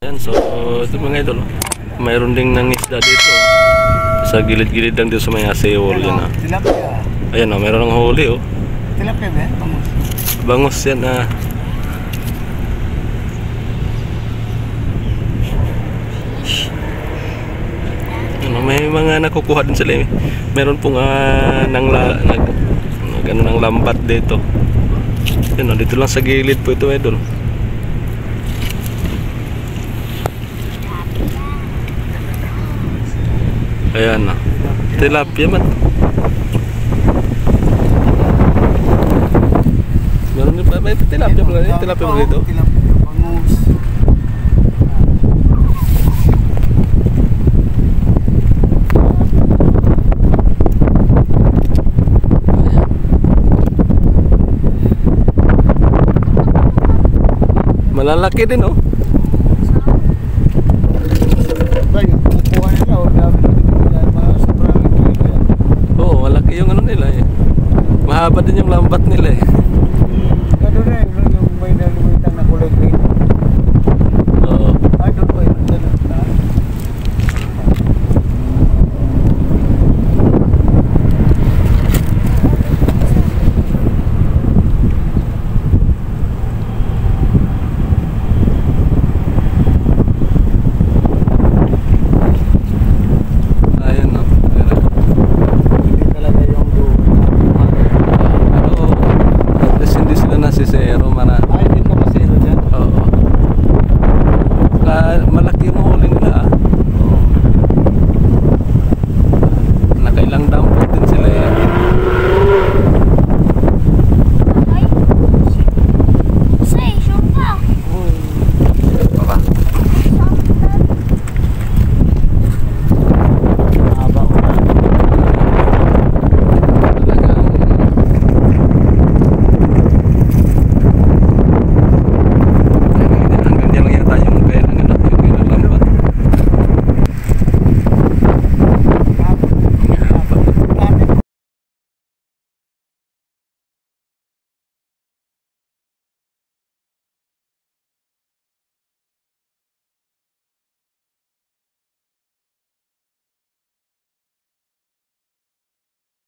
Yan, so ito mga idol, mayroon ding nangisda dito sa gilid-gilid lang dito sa may seawall yan ah. Tilapia. Ayan oh, mayroon ng huli oh. Tilapia ba? Bangus. Bangus yan ah. Ano, may mga nakukuha din sila eh. Meron pong ng lambat dito. Yan oh, dito lang sa gilid po ito idol. Ayan na. Tilapia man. Meron din ba? May tilapia pala rin. Tilapia pala dito. Tilapia, bangus. Malalaki din oh. Yung ano nila eh. Mahaba din yung lambat nila eh. Gano'n na yung may nalimutan na kulay green. Oo. Ay, doon ba yun? Zero mana. Ay, hindi ka masero dyan. Oo. Malaki yung huli nila